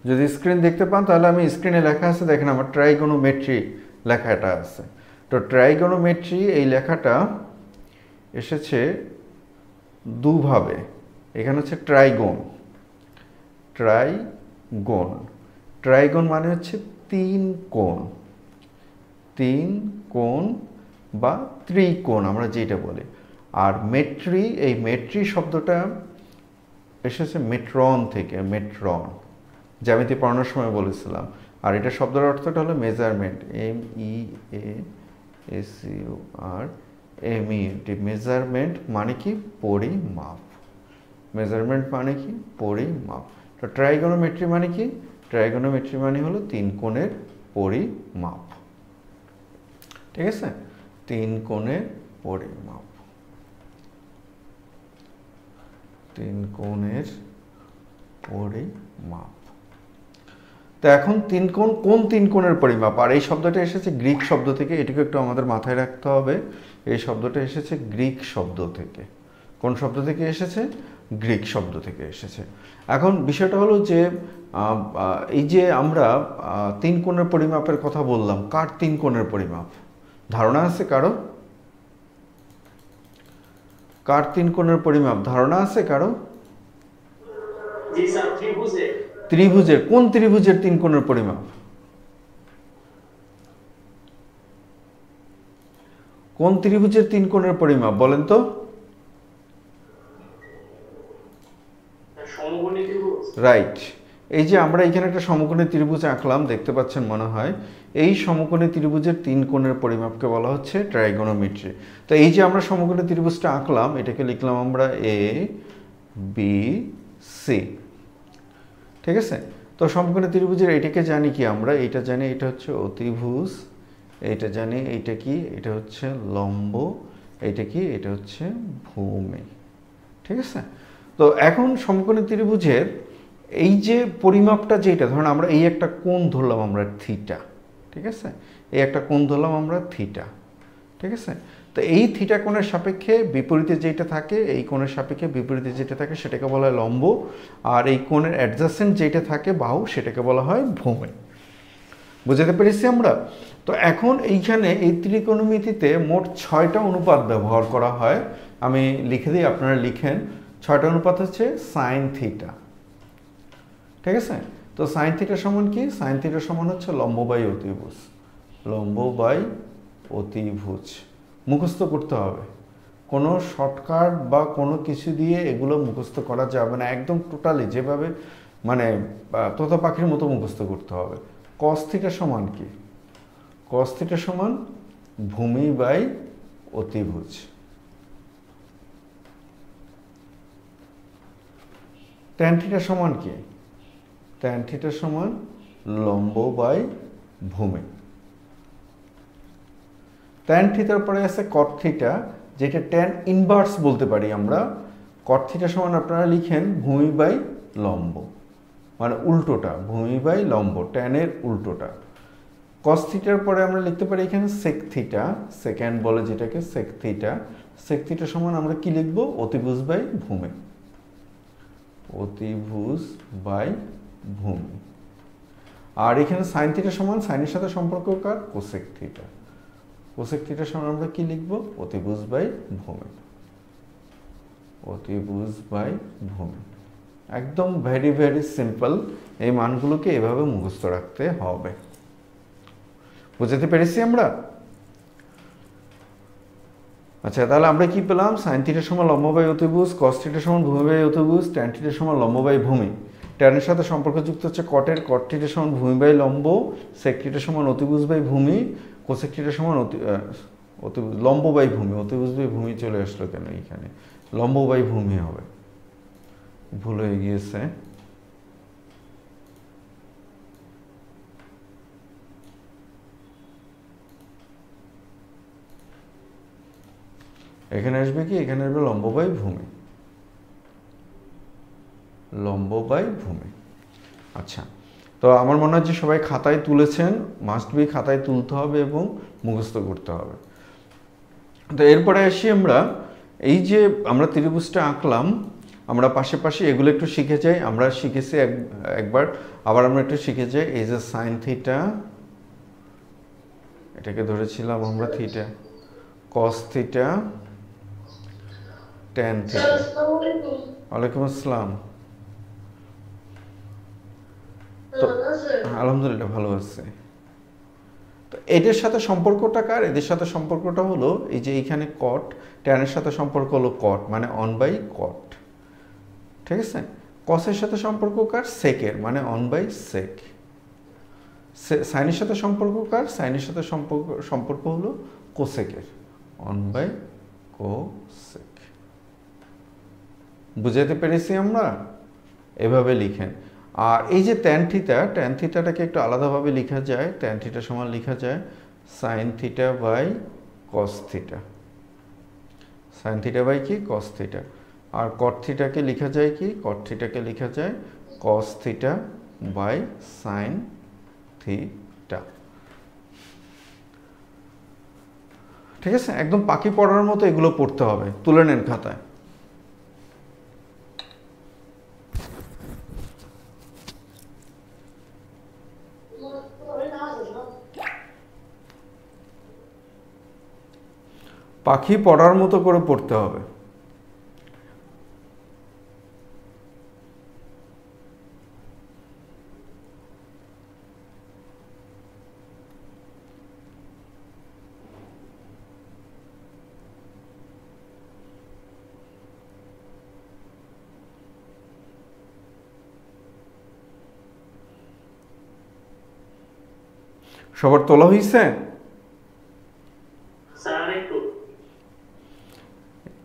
যদি স্ক্রিন দেখতে পান তাহলে আমি স্ক্রিনে লেখা আছে, দেখেন আমার ট্রাইগোনোমেট্রি লেখাটা আছে। তো ট্রাইগোনোমেট্রি এই লেখাটা এসেছে দুভাবে। এখানে হচ্ছে ট্রাইগোন, ট্রাইগোন, ট্রাইগোন মানে হচ্ছে তিন কোণ, তিন কোণ বা ত্রিকোণ আমরা যেটা বলি। আর মেট্রি, এই মেট্রি শব্দটা এসেছে মেট্রন থেকে, মেট্রন, জ্যামিতি পড়ানোর সময় বলেছিলাম। আর এটা শব্দের অর্থটা হলো মেজারমেন্ট, MEASUREMENT, মেজারমেন্ট মানে কি পরিমাপ, মেজারমেন্ট মানে কি পরিমাপ। তো ট্রাইগোনোমেট্রি মানে কি, ট্রাইগোনোমেট্রি মানে হলো তিন কোণের পরিমাপ, ঠিক আছে, তিন কোণের পরিমাপ, তিন কোণের পরিমাপ। তো এখন তিন কোণ, কোন তিন কোণের পরিমাপ? আর এই শব্দটা এসেছে গ্রিক শব্দ থেকে, এটিকে একটু আমাদের মাথায় রাখতে হবে। এই শব্দটা এসেছে গ্রিক শব্দ থেকে। কোন শব্দ থেকে এসেছে? গ্রিক শব্দ থেকে এসেছে। এখন বিষয়টা হলো যে এই যে আমরা তিন কোণের পরিমাপের কথা বললাম, কার তিন কোণের পরিমাপ ধারণা আছে কারো? কার তিন কোণের পরিমাপ ধারণা আছে কারো? ত্রিভুজের। কোন ত্রিভুজের তিন কোণের পরিমাপ? কোন ত্রিভুজের তিন কোণের পরিমাপ বলেন তো? রাইট। এই যে আমরা এখানে একটা সমকোণী ত্রিভুজ আঁকলাম, দেখতে পাচ্ছেন মনে হয়, এই সমকোণী ত্রিভুজের তিন কোণের পরিমাপকে বলা হচ্ছে ট্রাইগোনোমেট্রি। তো এই যে আমরা সমকোণী ত্রিভুজটা আঁকলাম, এটাকে লিখলাম আমরা ABC, ঠিক আছে। তো সমকোণী ত্রিভুজের এটাকে জানি কি আমরা? এটা জানি এটা হচ্ছে অতিভুজ, এটা জানি এটা কি, এটা হচ্ছে লম্ব, এটা কি, এটা হচ্ছে ভূমি, ঠিক আছে। তো এখন সমকোণী ত্রিভুজের এই যে পরিমাপটা যেটা, ধরুন আমরা এই একটা কোণ ধরলাম আমরা থিটা, ঠিক আছে, এই একটা কোণ ধরলাম আমরা থিটা, ঠিক আছে। তো এই থিটা কোণের সাপেক্ষে বিপরীতে যেটা থাকে, এই কোণের সাপেক্ষে বিপরীতে যেটা থাকে সেটাকে বলা হয় লম্ব, আর এই কোণের অ্যাডজাসেন্ট যেটা থাকে বাহু সেটাকে বলা হয় ভূমি। বুঝতে পেরেছি আমরা? তো এখন এইখানে এই ত্রিকোণমিতিতে মোট 6টা অনুপাত ব্যবহার করা হয়। আমি লিখে দিই, আপনারা লিখেন। 6টা অনুপাত হচ্ছে সাইন থিটা, ঠিক আছে। তো সাইন থিটা সমান কি? সাইন থিটা সমান হচ্ছে লম্ব বাই অতিভুজ, লম্ব বাই অতিভুজ। মুখস্থ করতে হবে, কোনো শর্টকাট বা কোনো কিছু দিয়ে এগুলো মুখস্থ করা যাবে না, একদম টোটালি যেভাবে মানে তোতা পাখির মতো মুখস্থ করতে হবে। কস থিটা সমান কি? কস থিটা সমান ভূমি বাই অতিভুজ। ট্যান থিটা সমান কি? ট্যান থিটা সমান লম্ব বাই ভূমি। ট্যান থিটার পরে আছে কট থিটা, যেটা ট্যান ইনভার্স বলতে পারি আমরা। কট থিটা সমান আপনারা লিখেন ভূমি বাই লম্ব, মানে উল্টোটা, ভূমি বাই লম্ব, ট্যানের উল্টোটা। কস থিটার পরে আমরা লিখতে পারি এখানে সেক থিটা, সেকেন্ড বলে যেটাকে, সেক থিটা। সেক থিটা সমান আমরা কি লিখব? অতিভুজ বাই ভূমি, অতিভুজ বাই ভূমি। আর এখানে সাইন থিটা সমান, সাইনের সাথে সম্পর্ক কার? Cosec theta. কোসেক থিটা সমান আমরা কি লিখব? অতিভুজ বাই ভূমি, অতিভুজ বাই ভূমি। একদম ভেরি ভেরি সিম্পল। এই মানগুলোকে এভাবে মুখস্থ রাখতে হবে। বুঝতে পেরেছি আমরা? আচ্ছা, তাহলে আমরা কি পেলাম? সাইন থিটা সমান লম্ব বাই অতিভুজ, কস থিটা সমান ভূমি বাই অতিভুজ, ট্যান থিটা সমান লম্ব বাই ভূমি। ট্যানের সাথে সম্পর্কযুক্ত হচ্ছে কটের, কট থিটা সমান ভূমি বাই লম্ব, সেক থিটা সমান অতিভুজ বাই ভূমি, কোসেক থিটা সমান অতিভুজ লম্ব বাই ভূমি। অতিভুজ বাই ভূমি চলে আসলো কেন এখানে? লম্ব বাই ভূমি হবে, ভুল হয়ে গিয়েছে। এখানে আসবে কি? এখানে আসবে লম্ব বাই ভূমি, লম্ব বাই ভূমি। আচ্ছা, তো আমার মনে হয় যে সবাই খাতায় তুলেছেন, মাস্ট বি খাতায় তুলতে হবে এবং মুখস্থ করতে হবে। তো এরপরে আসি আমরা, এই যে আমরা ত্রিভুজটা আঁকলাম, আমরা পাশে পাশে এগুলো একটু শিখে যাই। আমরা শিখেছি একবার, আবার আমরা একটু শিখে যাই। এই যে সাইন থিটা, এটাকে ধরেছিলাম আমরা theta, cos theta, tan theta. ওয়ালাইকুম আসসালাম। তো আলহামদুলিল্লাহ ভালো আছে। তো এদের সাথে সম্পর্কটা কার? এদের সাথে সম্পর্কটা হলো এই যে এইখানে কট, ট্যানের সাথে সম্পর্ক হলো কট, মানে অন বাই কট, ঠিক আছে। কসের সাথে সম্পর্ক কার? সেকের, মানে অন বাই সেক। সাইনের সাথে সম্পর্ক কার? সাইনের সাথে সম্পর্ক হলো কোসেকের, অন বাই কোসেক। বুঝাতে পেরেছি আমরা? এভাবে লিখেন। আর এই যে ট্যান থিটা, ট্যান থিটাটাকে একটু আলাদাভাবে লেখা যায়। ট্যান থিটা সমান লেখা যায় sine theta by cos theta. Sine theta by কি? Cos theta. আর কট থিটাকে লেখা যায় কি? কট থিটাকে লেখা যায় cos theta by sine theta. ঠিক আছে, একদম পাখি পড়ার মতো এগুলো পড়তে হবে। তুলে নেন খাতায়। পাখি পড়ার মতো করে পড়তে হবে। সবার তোলা হয়েছে?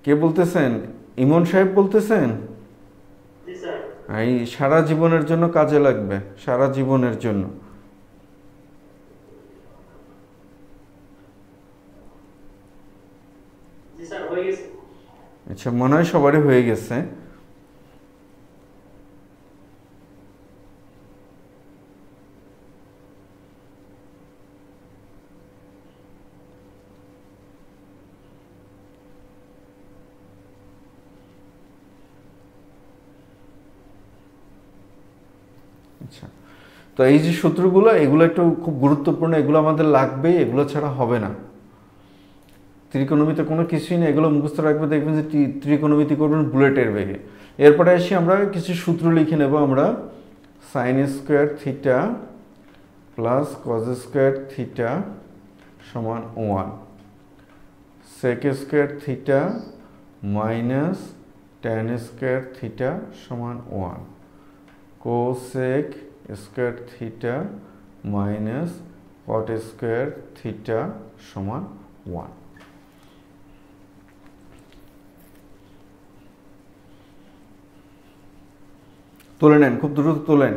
কে বলতেছেন? ইমন সাহেব বলতেছেন? এই সারা জীবনের জন্য কাজে লাগবে, সারা জীবনের জন্য। আচ্ছা, মনে হয় সবারই হয়ে গেছে। আচ্ছা, তো এই যে সূত্রগুলো, এগুলো একটু খুব গুরুত্বপূর্ণ, এগুলো আমাদের লাগবে, এগুলো ছাড়া হবে না। ত্রিকোণমিতি কোনো কিছুই নেই, এগুলো মুখস্থ রাখবে, দেখবেন যে ত্রিকোণমিতি করবেন বুলেটের বেগে। এরপরে এসে আমরা কিছু সূত্র লিখে নেব। আমরা sine square theta plus cos square theta সমান 1, sec square theta minus tan square theta সমান 1, cosec square theta minus cot square theta সমান 1। তুলে নেন, খুব দ্রুত তোলেন।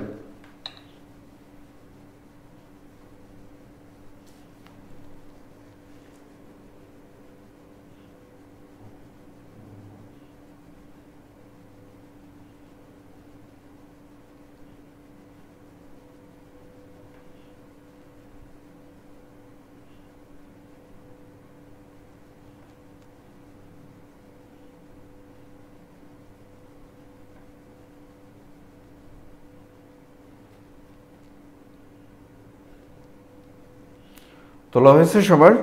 তোলা হয়েছে সবার?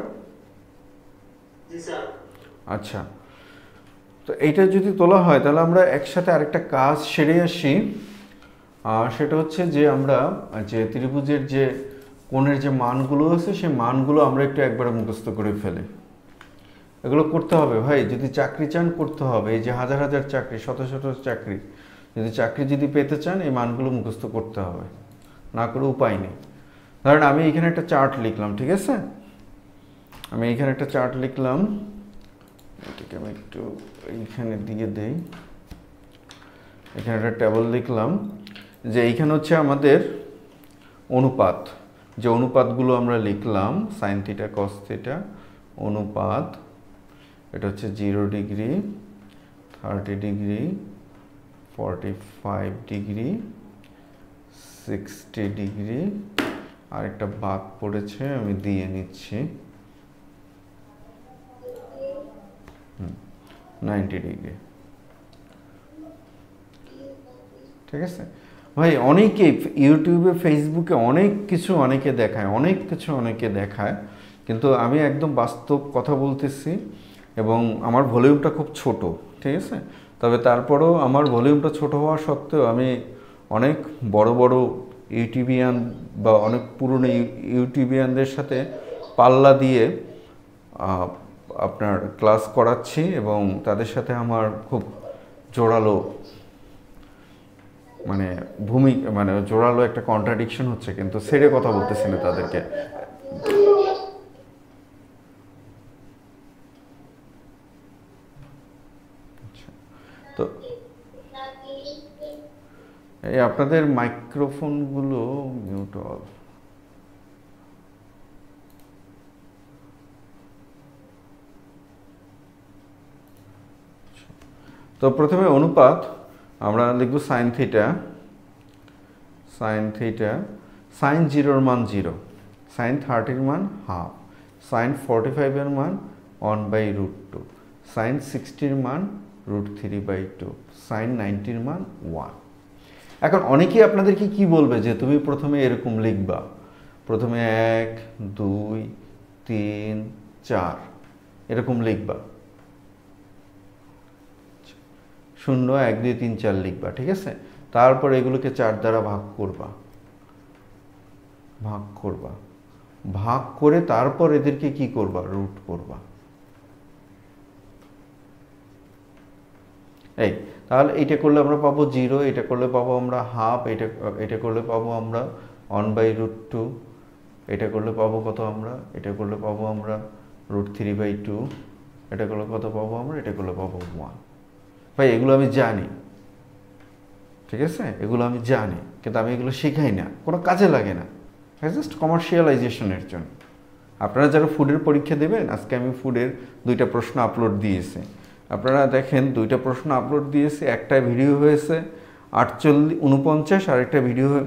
আচ্ছা, তো এইটা যদি তোলা হয় তাহলে আমরা একসাথে আরেকটা কাজ সেরে আসি। সেটা হচ্ছে যে আমরা যে ত্রিভুজের যে কোণের যে মানগুলো আছে সেই মানগুলো আমরা একটু একবারে মুখস্থ করে ফেলি। এগুলো করতে হবে ভাই, যদি চাকরি চান করতে হবে। এই যে হাজার হাজার চাকরি, শত শত চাকরি, যদি চাকরি যদি পেতে চান এই মানগুলো মুখস্থ করতে হবে, না করে উপায় নেই। ধরেন আমি এখানে একটা চার্ট লিখলাম, ঠিক আছে, আমি এখানে একটা চার্ট লিখলাম, এটাকে আমি একটু এইখানে দিয়ে দেই। এখানে একটা টেবিল লিখলাম যে এইখানে হচ্ছে আমাদের অনুপাত, যে অনুপাতগুলো আমরা লিখলাম সাইন থিটা কস থিটা অনুপাত, এটা হচ্ছে 0 ডিগ্রি, 30 ডিগ্রি, 45 ডিগ্রি, 60 ডিগ্রি, আর একটা বাদ পড়েছে আমি দিয়ে নিচ্ছি 90 ডিগ্রি। ঠিক আছে ভাই? অনেকে ইউটিউবে ফেসবুকে অনেক কিছু অনেকে দেখায়, অনেক কিছু অনেকে দেখায়, কিন্তু আমি একদম বাস্তব কথা বলতেছি এবং আমার ভলিউমটা খুব ছোট, ঠিক আছে? তবে তারপরেও আমার ভলিউমটা ছোট হওয়া সত্ত্বেও আমি অনেক বড় বড় ইউটিউবিয়ান বা অনেক পুরনো ইউটিউবিয়ানদের সাথে পাল্লা দিয়ে আপনার ক্লাস করাচ্ছি এবং তাদের সাথে আমার খুব জোরালো মানে জোরালো একটা কন্ট্রাডিকশন হচ্ছে, কিন্তু ছেড়ে কথা বলতেছি না তাদেরকে। তো এই আপনাদের মাইক্রোফোনগুলো মিউট অল। তো প্রথমে অনুপাত আমরা লিখব sine theta, sine theta, sine 0-র মান 0, সাইন 30-র মান হাফ, সাইন 45-এর মান 1/√2, সাইন 60-র মান √3/2, সাইন 90-র মান 1। এখন অনেকেই আপনাদেরকে কি বলবে যে তুমি প্রথমে এরকম লিখবা, প্রথমে 1 2 3 4 এরকম লিখবা, 0 1 2 3 4 লিখবা, ঠিক আছে? তারপর এগুলোকে 4 দ্বারা ভাগ করবা, ভাগ করে তারপর এদেরকে কি করবা, রুট করবা। এই তাহলে এটা করলে আমরা পাবো 0, এটা করলে পাবো আমরা হাফ, এটা করলে পাবো আমরা 1/√2, এটা করলে পাবো কত আমরা, এটা করলে পাবো আমরা √3/2, এটা করলে কত পাবো আমরা, এটা করলে পাবো 1। ভাই এগুলো আমি জানি, ঠিক আছে? এগুলো আমি জানি, কিন্তু আমি এগুলো শেখাই না, কোনো কাজে লাগে না, জাস্ট কমার্শিয়ালাইজেশনের জন্য। আপনারা যারা ফুডের পরীক্ষা দেবেন, আজকে আমি ফুডের 2টা প্রশ্ন আপলোড দিয়েছি, আপনারা দেখেন 2টা প্রশ্ন আপলোড দিয়েছি, একটা ভিডিও হয়েছে 49, আর একটা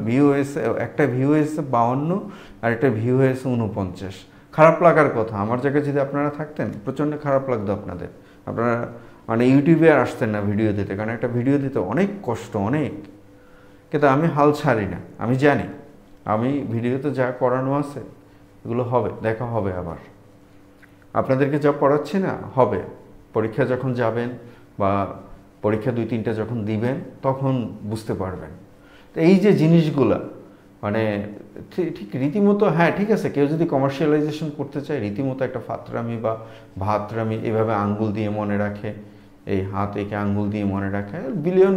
ভিউ হয়েছে, একটা ভিউ হয়েছে 52, আর একটা ভিউ হয়েছে 49। খারাপ লাগার কথা, আমার জায়গায় যদি আপনারা থাকতেন প্রচণ্ড খারাপ লাগতো আপনাদের, আপনারা মানে ইউটিউবে আর আসতেন না ভিডিও দিতে, কারণ একটা ভিডিও দিতে অনেক কষ্ট, অনেক। কিন্তু আমি হাল ছাড়ি না, আমি জানি আমি ভিডিওতে যা করানো আছে এগুলো হবে, দেখা হবে, আবার আপনাদেরকে যা পড়াচ্ছি না হবে, পরীক্ষা যখন যাবেন বা পরীক্ষা 2-3টা যখন দিবেন তখন বুঝতে পারবেন। তো এই যে জিনিসগুলা মানে ঠিক রীতিমতো, হ্যাঁ ঠিক আছে, কেউ যদি কমার্শিয়ালাইজেশন করতে চায় রীতিমতো একটা ফাতরামি বা ভাতরামি এভাবে আঙ্গুল দিয়ে মনে রাখে, এই হাত এঁকে আঙ্গুল দিয়ে মনে রাখে,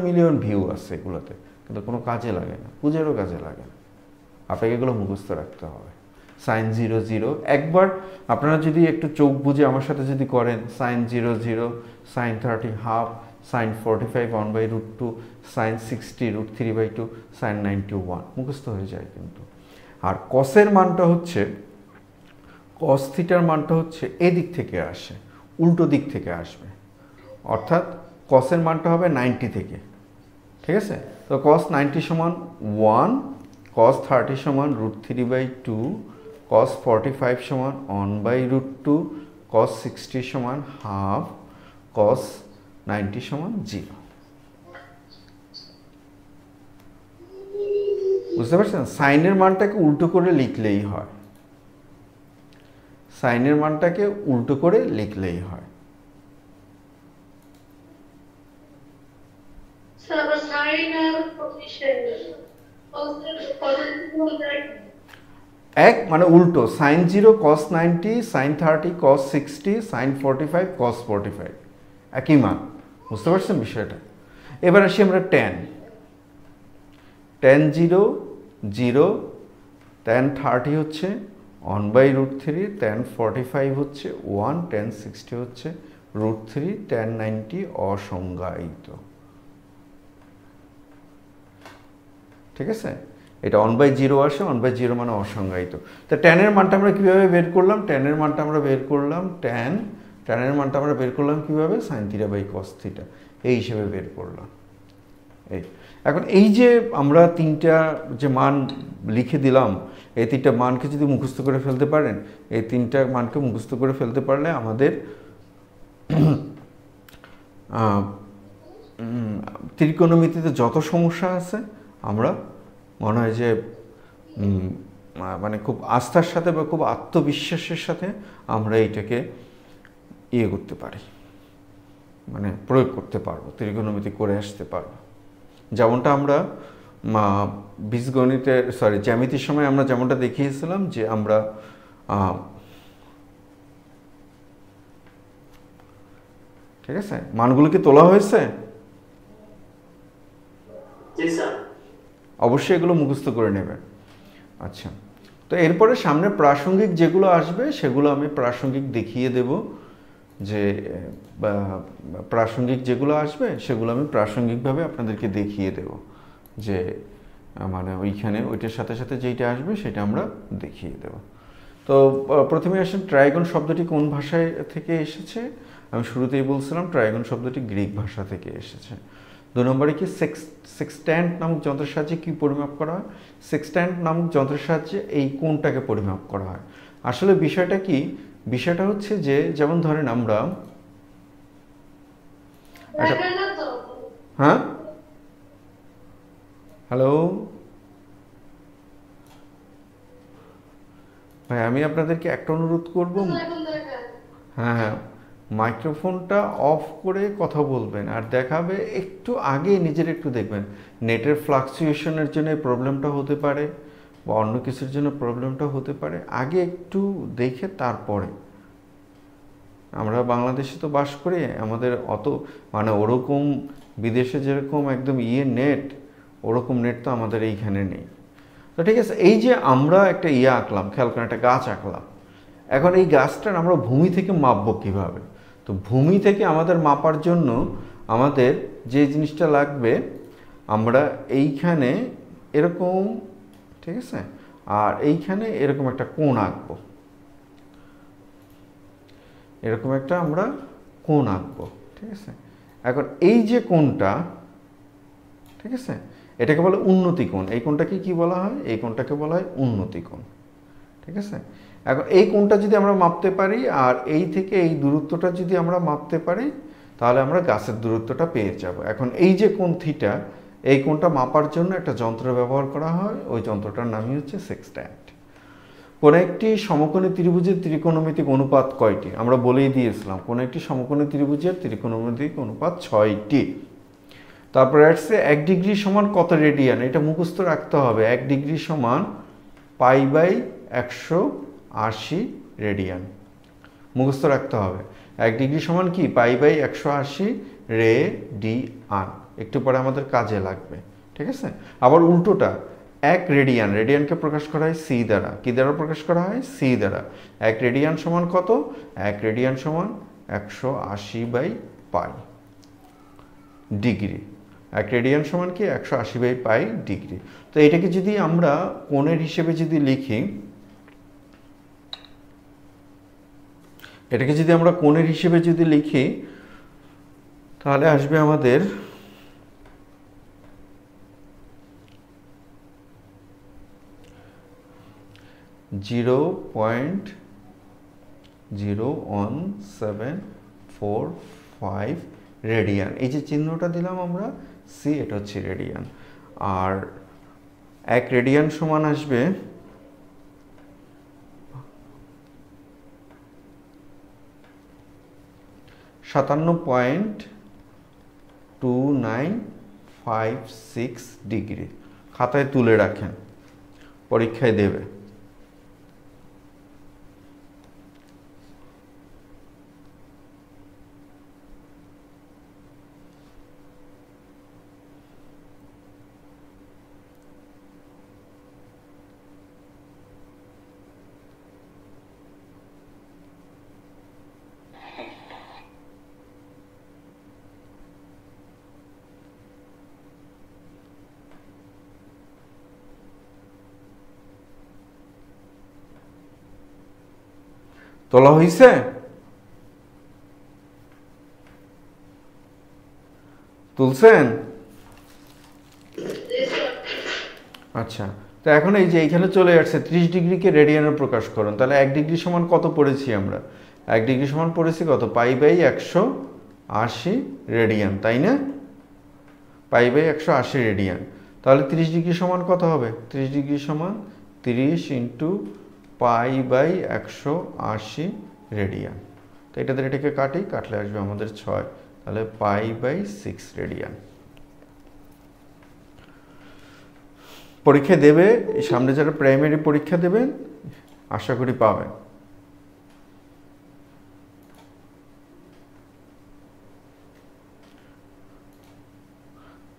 মিলিয়ন ভিউ আছে এগুলোতে, কিন্তু কোনো কাজে লাগে না, পুজোরও কাজে লাগে না। আপনাকে এগুলো মুখস্থ রাখতে হবে। সাইন 0 0 একবার আপনারা যদি একটু চোখ বুঝে আমার সাথে যদি করেন, sine 0 0, sine 30 half, sine 45 1/√2, sine 60 √3/2, sine 90 1, মুখস্থ হয়ে যায় কিন্তু। আর কসের মানটা হচ্ছে, কস থিটার মানটা হচ্ছে এদিক থেকে আসে, উল্টো দিক থেকে আসবে, অর্থাৎ কসের মানটা হবে 90 থেকে, ঠিক আছে? তো কস 90 সমান 1, cos 30 সমান √3/2, cos 45 সমান 1/√2, cos 60 সমান হাফ, cos 90 সমান 0। বুঝতে পারছেন? সাইনের মানটাকে উল্টো করে লিখলেই হয়, সাইনের মানটাকে উল্টো করে লিখলেই হয়। এক মানে উল্টো, sine 0 cos 90, sine 30 cos 60, sine 45 cos 45, একই মান। বুঝতে পারছেন বিষয়টা? এবার আসি আমরা ট্যান 0 0, ট্যান 30 হচ্ছে 1/√3, ট্যান 45 হচ্ছে 1, ট্যান 60 হচ্ছে √3, ট্যান 90 অসংজ্ঞায়িত, ঠিক আছে? এটা 1/0 আসে, 1/0 মানে অসংজ্ঞায়িত। তো ট্যানের মানটা আমরা কীভাবে বের করলাম? ট্যানের মানটা আমরা বের করলাম, ট্যানের মানটা আমরা বের করলাম কীভাবে? Sine theta by cos theta, এই হিসেবে বের করলাম। এই এখন এই যে আমরা 3টা যে মান লিখে দিলাম, এই 3টা মানকে যদি মুখস্থ করে ফেলতে পারেন, এই 3টা মানকে মুখস্থ করে ফেলতে পারলে আমাদের ত্রিকোণমিতিতে যত সমস্যা আছে আমরা মনে হয় যে মানে খুব আস্থার সাথে বা খুব আত্মবিশ্বাসের সাথে আমরা এইটাকে ইয়ে করতে পারি, মানে প্রয়োগ করতে পারবো, ত্রিকোণমিতি করে আসতে পারবো। যেমনটা আমরা বীজগণিতের জ্যামিতির সময় আমরা যেমনটা দেখিয়েছিলাম যে আমরা ঠিক আছে, মানগুলো কি তোলা হয়েছে? অবশ্যই এগুলো মুখস্থ করে নেবেন। আচ্ছা, তো এরপরে সামনে প্রাসঙ্গিক যেগুলো আসবে সেগুলো আমি প্রাসঙ্গিক দেখিয়ে দেব, যে প্রাসঙ্গিক যেগুলো আসবে সেগুলো আমি প্রাসঙ্গিকভাবে আপনাদেরকে দেখিয়ে দেব, যে মানে ওইখানে ওইটার সাথে সাথে যেইটা আসবে সেটা আমরা দেখিয়ে দেব। তো প্রথমে আসেন ট্রাইগন শব্দটি কোন ভাষায় থেকে এসেছে? আমি শুরুতেই বলছিলাম ট্রাইগন শব্দটি গ্রিক ভাষা থেকে এসেছে। 2 নম্বরে কি সেক্সট্যান্ট নামক যন্ত্রের সাহায্যে কি পরিমাপ করা হয়? সেক্সট্যান্ট নামক যন্ত্রের সাহায্যে এই কোণটাকে পরিমাপ করা হয়। আসলে বিষয়টা কি, বিষয়টা হচ্ছে যে যেমন ধরেন আমরা হ্যাঁ, হ্যালো ভাই, আমি আপনাদেরকে একটা অনুরোধ করব, হ্যাঁ হ্যাঁ, মাইক্রোফোনটা অফ করে কথা বলবেন আর দেখাবে একটু আগে নিজের একটু দেখবেন। নেটের ফ্লাকচুয়েশনের জন্য প্রবলেমটা হতে পারে বা অন্য কিছুর জন্য প্রবলেমটা হতে পারে, আগে একটু দেখে তারপরে। আমরা বাংলাদেশে তো বাস করি, আমাদের অত মানে ওরকম বিদেশে যেরকম একদম নেট, ওরকম নেট তো আমাদের এইখানে নেই। তো ঠিক আছে, এই যে আমরা একটা আঁকলাম, খেয়াল করেন একটা গাছ আঁকলাম, এখন এই গাছটার আমরা ভূমি থেকে মাপবো কীভাবে? তো ভূমি থেকে আমাদের মাপার জন্য আমাদের যে জিনিসটা লাগবে, আমরা এইখানে এরকম, ঠিক আছে, আর এইখানে এরকম একটা কোণ আঁকবো, এরকম একটা আমরা কোণ আঁকবো, ঠিক আছে। এখন এই যে কোণটা, ঠিক আছে, এটাকে বলে উন্নতি কোণ। এই কোণটাকে কি বলা হয়? এই কোণটাকে বলা হয় উন্নতি কোণ, ঠিক আছে। এখন এই কোণটা যদি আমরা মাপতে পারি আর এই থেকে এই দূরত্বটা যদি আমরা মাপতে পারি, তাহলে আমরা গাছের দূরত্বটা পেয়ে যাব। এখন এই যে কোণ থিটা, এই কোণটা মাপার জন্য একটা যন্ত্র ব্যবহার করা হয়, ওই যন্ত্রটার নামই হচ্ছে সেক্সট্যান্ট। কোন একটি সমকোণী ত্রিভুজের ত্রিকোণমিতিক অনুপাত কয়টি? আমরা বলেই দিয়েছিলাম কোন একটি সমকোণী ত্রিভুজের ত্রিকোণমিতিক অনুপাত 6টি। তারপরে আসছে 1 ডিগ্রি সমান কত রেডিয়ান? এটা মুখস্থ রাখতে হবে। 1 ডিগ্রি সমান π/180 রেডিয়ান, মুখস্থ রাখতে হবে। 1 ডিগ্রি সমান কি? π/180 রেডিয়ান। একটু পরে আমাদের কাজে লাগবে, ঠিক আছে। আবার উল্টোটা, 1 রেডিয়ান, রেডিয়ানকে প্রকাশ করা হয় সি দ্বারা। কি দ্বারা প্রকাশ করা হয়? সি দ্বারা। 1 রেডিয়ান সমান কত? 1 রেডিয়ান সমান 180/π ডিগ্রি। 1 রেডিয়ান সমান কি? 180/π ডিগ্রি। তো এটাকে যদি আমরা কোণের হিসেবে যদি লিখি, এটাকে যদি আমরা কোণের হিসেবে যদি লিখি, তাহলে আসবে আমাদের 0.01745 রেডিয়ান। এই যে চিহ্নটা দিলাম আমরা সি, এটা হচ্ছে রেডিয়ান। আর 1 রেডিয়ান সমান আসবে 57.2956 ডিগ্রি। খাতায় তুলে রাখেন, পরীক্ষায় দেবে। তোলা হয়েছে? তুলছেন? আচ্ছা, তো এখন এই যে এইখানে চলে আসছে 30 ডিগ্রিকে রেডিয়ানে প্রকাশ করুন। তাহলে 1 ডিগ্রি সমান কত পড়েছি আমরা? 1 ডিগ্রি সমান পড়েছি কত? π/180 রেডিয়ান, তাই না? π/180 রেডিয়ান। তাহলে 30 ডিগ্রি সমান কত হবে? 30 ডিগ্রি সমান 30 ইন্টু π/180 রেডিয়ান। তো এটাতে এটাকে কাটলে আসবে আমাদের 6, তাহলে π/6 রেডিয়ান। পরীক্ষা দেবে, সামনে যারা প্রাইমারি পরীক্ষা দেবেন আশা করি পাবেন।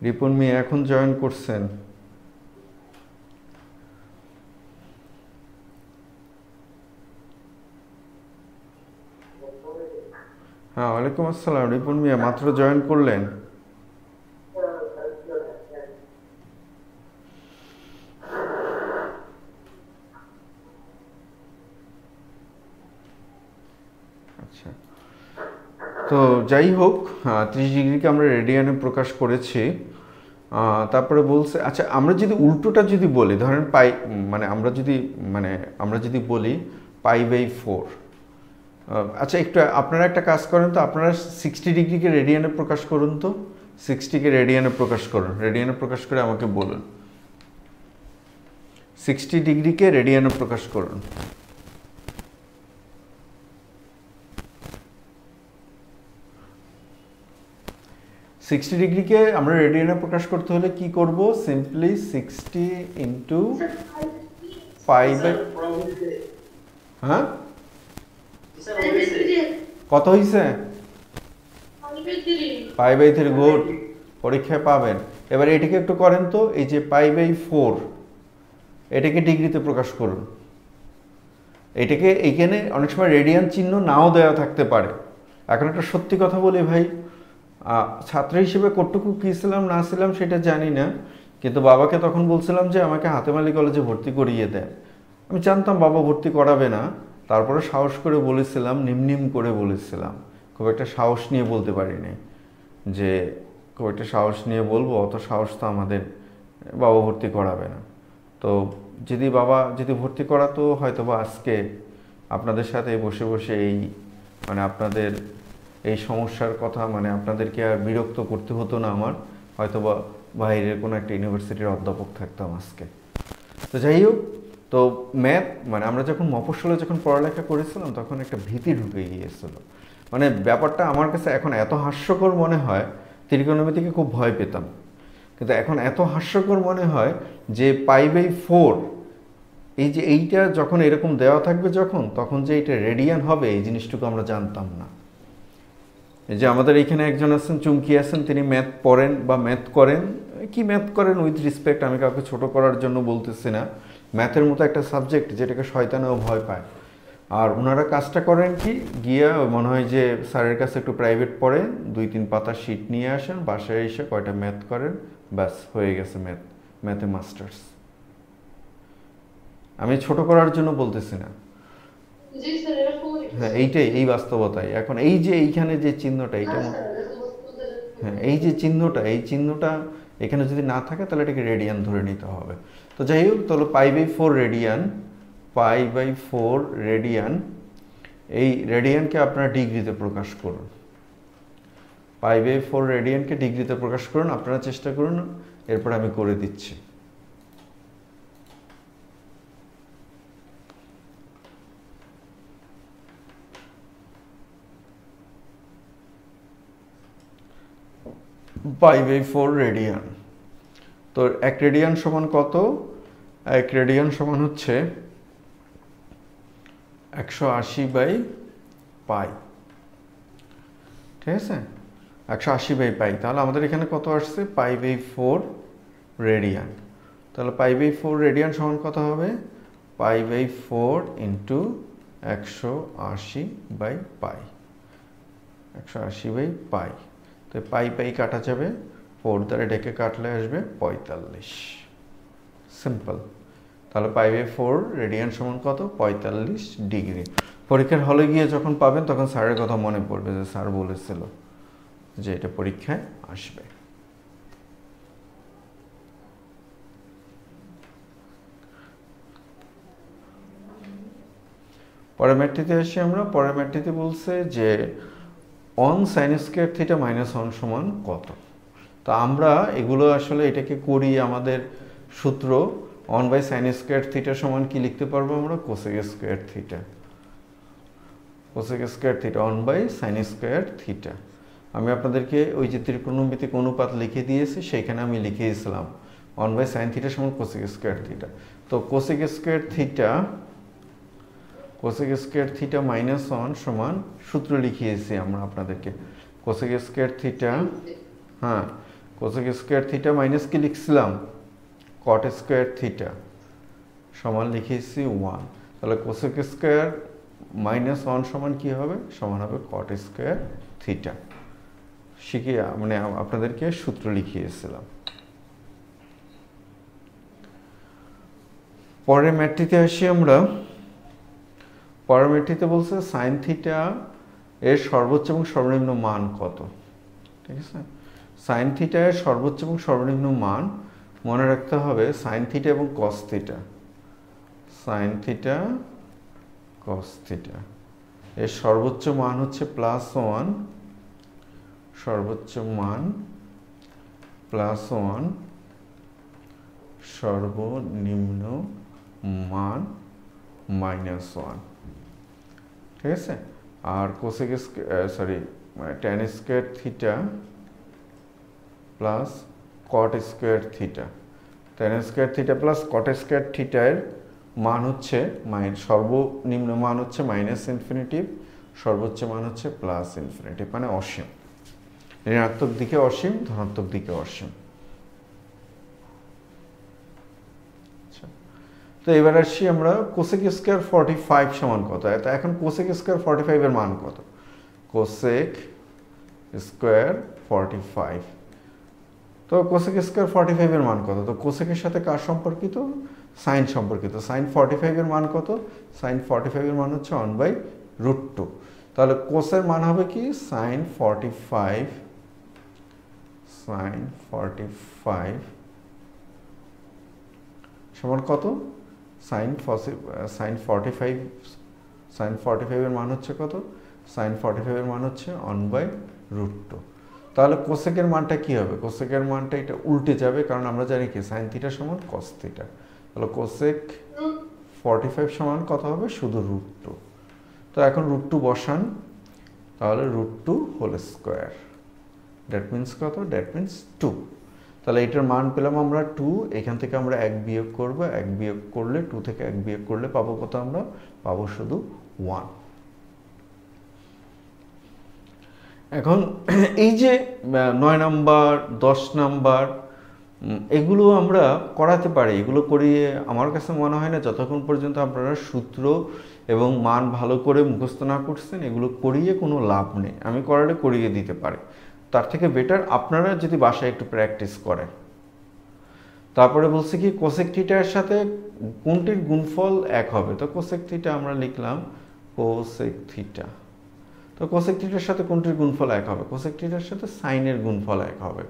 রিপন মিয়া এখন জয়েন করছেন। হ্যাঁ, ওয়ালাইকুম আসসালাম। রিপন মিয়া মাত্র জয়েন করলেন। আচ্ছা, তো যাই হোক, 30 ডিগ্রিকে আমরা রেডিয়ানে প্রকাশ করেছি। তারপরে বলছে, আচ্ছা আমরা যদি উল্টোটা যদি বলি, ধরেন আমরা যদি বলি π/4। আচ্ছা, একটু আপনারা একটা কাজ করেন তো, আপনারা 60 ডিগ্রিকে রেডিয়ানে প্রকাশ করুন তো। 60কে রেডিয়ানে প্রকাশ করুন, রেডিয়ানে প্রকাশ করে আমাকে বলুন। 60 ডিগ্রিকে রেডিয়ানে প্রকাশ করুন। সিক্সটি ডিগ্রিকে আমরা রেডিয়ানে প্রকাশ করতে হলে কি করব? সিম্পলি 60 ইন্টু হ্যাঁ কত হয়েছে? π/3। গুড, পরীক্ষায় পাবেন। এবার এটাকে একটু করেন তো, এই যে π/4 এটাকে ডিগ্রিতে প্রকাশ করুন। এটাকে এইখানে অনেক সময় রেডিয়ান চিহ্ন নাও দেওয়া থাকতে পারে। এখন একটা সত্যি কথা বলি ভাই, ছাত্র হিসেবে কতটুকু কী ছিলাম না ছিলাম সেটা জানি না, কিন্তু বাবাকে তখন বলছিলাম যে আমাকে হাতেম আলী কলেজে ভর্তি করিয়ে দেন। আমি জানতাম বাবা ভর্তি করাবে না, তারপরে সাহস করে বলেছিলাম, নিম করে বলেছিলাম। খুব একটা সাহস নিয়ে বলতে পারিনি যে খুব একটা সাহস নিয়ে বলবো, অত সাহস তো আমাদের, বাবা ভর্তি করাবে না। তো বাবা যদি ভর্তি করাতো, হয়তো বা আজকে আপনাদের সাথে বসে বসে এই আপনাদের এই সমস্যার কথা আপনাদেরকে আর বিরক্ত করতে হতো না আমার, হয়তো বা বাইরের কোনো একটা ইউনিভার্সিটির অধ্যাপক থাকতাম আজকে। তো যাই হোক, তো ম্যাথ আমরা যখন মফস্বলে যখন পড়ালেখা করেছিলাম তখন একটা ভীতি ঢুকে গিয়েছিল। ব্যাপারটা আমার কাছে এখন এত হাস্যকর মনে হয়, ত্রিকোণমিতিকে খুব ভয় পেতাম, কিন্তু এখন এত হাস্যকর মনে হয় যে π/4 এই যে এইটা যখন এরকম দেওয়া থাকবে তখন যে এটা রেডিয়ান হবে, এই জিনিসটুকু আমরা জানতাম না। এই যে আমাদের এখানে একজন আছেন, চুমকি আছেন, তিনি ম্যাথ পড়েন বা ম্যাথ করেন, কি ম্যাথ করেন উইথ রেসপেক্ট, আমি কাউকে ছোট করার জন্য বলতেছি না। ম্যাথের মতো একটা সাবজেক্ট যেটাকে শয়তানেও ভয় পায়। আর ওনারা কাজটা করেন কি, গিয়া মনে হয় যে স্যারের কাছে একটু প্রাইভেট পড়ে 2-3 পাতা শিট নিয়ে আসেন, বাসায় এসে কয়টা ম্যাথ করেন, ব্যাস হয়ে গেছে ম্যাথে মাস্টার্স। আমি ছোট করার জন্য বলতেছি না, হ্যাঁ এইটাই, এই বাস্তবতাই। এখন এই যে এইখানে যে চিহ্নটা, এইটা হ্যাঁ এই যে চিহ্নটা, এই চিহ্নটা এখানে যদি না থাকে তাহলে এটাকে রেডিয়ান ধরে নিতে হবে। তো যাই হোক, তাহলে π/4 রেডিয়ান, π/4 রেডিয়ান, এই রেডিয়ানকে আপনারা ডিগ্রিতে প্রকাশ করুন। π/4 রেডিয়ানকে ডিগ্রিতে প্রকাশ করুন, আপনারা চেষ্টা করুন, এরপর আমি করে দিচ্ছি। π/4 রেডিয়ান। তো 1 রেডিয়ান সমান কত? 1 রেডিয়ান সমান হচ্ছে 180/π। ঠিক আছে, 180/π। তাহলে আমাদের এখানে কত আসছে? π/4 রেডিয়ান। তাহলে π/4 রেডিয়ান সমান কত হবে? π/4 ইন্টু 180/π। 180/π। তো পাই কাটা যাবে, 4 দ্বারা ডেকে কাটলে আসবে 45। সিম্পল। তাহলে π/4 রেডিয়ান সমান কত? 45 ডিগ্রি। পরীক্ষার হলে গিয়ে যখন পাবেন তখন স্যারের কথা মনে পড়বে যে স্যার বলেছিল যে এটা পরীক্ষায় আসবে। পরের ম্যাথটিতে আসি আমরা। পরের ম্যাথটিতে বলছে যে অন sin² θ - 1 সমান কত? তো আমরা এগুলো আসলে এটাকে করি আমাদের সূত্র 1/sin স্কয়ার থিটা সমান কি লিখতে পারবো আমরা cosec square theta, cosec square theta 1/sin square theta. আমি আপনাদেরকে ওই যে ত্রিকোণমিতিক অনুপাত লিখে দিয়েছি সেখানে আমি লিখে দিয়েছিলাম 1/sin থিটা সমান কোসেক স্কয়ার থিটা। তো কোসেক স্কয়ার থিটা -1 সমান সূত্র লিখিয়েছি আমরা আপনাদেরকে কোসেক স্কয়ার থিটা, হ্যাঁ কোসেক স্কয়ার থিটা মাইনাস কি লিখছিলাম কট স্কয়ার থিটা সমান লিখেছি 1। তাহলে কোসেক স্কয়ার -1 সমান কি হবে, সমান হবে কট স্কয়ার থিটা। শিখে মানে আপনাদেরকে সূত্র লিখিয়েছিলাম। পরের ম্যাটটিতে আসি আমরা। পরের ম্যাটটিতে বলছে সাইন থিটা এর সর্বোচ্চ এবং সর্বনিম্ন মান কত। ঠিক আছে, সাইন থিটা এর সর্বোচ্চ এবং সর্বনিম্ন মান মনে রাখতে হবে সাইন থিটা এবং কস theta, sine theta cos theta এর সর্বোচ্চ মান হচ্ছে +1, সর্বোচ্চ মান +1, সর্বনিম্ন মান -1। ঠিক আছে, আর cosec tan square theta plus cot square theta, tan square theta plus cot square থিটার মান হচ্ছে সর্বনিম্ন মান হচ্ছে -ইনফিনিটিভ, সর্বোচ্চ মান হচ্ছে +ইনফিনিটিভ, মানে অসীম। ঋণাত্মক দিকে অসীম, ধনাত্মক দিকে অসীম। তো এবার আসি আমরা কোসেক স্কয়ার 45 সমান কত। এখন কোসেক স্কয়ার 45 এর মান কত, কোসেক স্কয়ার 45। তো কোসেক স্কয়ার 45 এর মান কত, তো কোসেকের সাথে কার সম্পর্কিত, সাইন সম্পর্কিত। সাইন 45 এর মান কত, সাইন 45 এর মান হচ্ছে 1/√2। তাহলে কোসের মান হবে কি সাইন 45 সমান কত, সাইন 45 এর মান হচ্ছে কত, সাইন 45 এর মান হচ্ছে 1/√2। তাহলে কোসেকের মানটা কি হবে, কোসেকের মানটা এটা উল্টে যাবে, কারণ আমরা জানি কি সাইন থিটা সমান কস থিটা। তাহলে কোসেক 45 সমান কত হবে, শুধু √2। তো এখন √2 বসান, তাহলে √2 হোল স্কয়ার, দ্যাট মিনস কত, দ্যাট মিনস 2। তাহলে এটার মান পেলাম আমরা 2, এখান থেকে আমরা 1 বিয়োগ করব, 1 বিয়োগ করলে 2 থেকে 1 বিয়োগ করলে পাবো কত, আমরা পাবো শুধু 1। এখন এই যে 9 নাম্বার 10 নাম্বার এগুলো আমরা করাতে পারি, এগুলো করিয়ে আমার কাছে মনে হয় না যতক্ষণ পর্যন্ত আপনারা সূত্র এবং মান ভালো করে মুখস্থ না করছেন এগুলো করিয়ে কোনো লাভ নেই। আমি করালে করিয়ে দিতে পারি, তার থেকে বেটার আপনারা যদি বাসায় একটু প্র্যাকটিস করেন। তারপরে বলছে কি কোসেক থিটার সাথে কোনটির গুণফল 1 হবে। তো কোসেক থিটা আমরা লিখলাম কোসেক থিটা। তো কোসেক থিটার সাথে কোনটির গুণফল 1 হবে, কোসেক থিটার সাথে সাইনের গুণফল 1 হবে।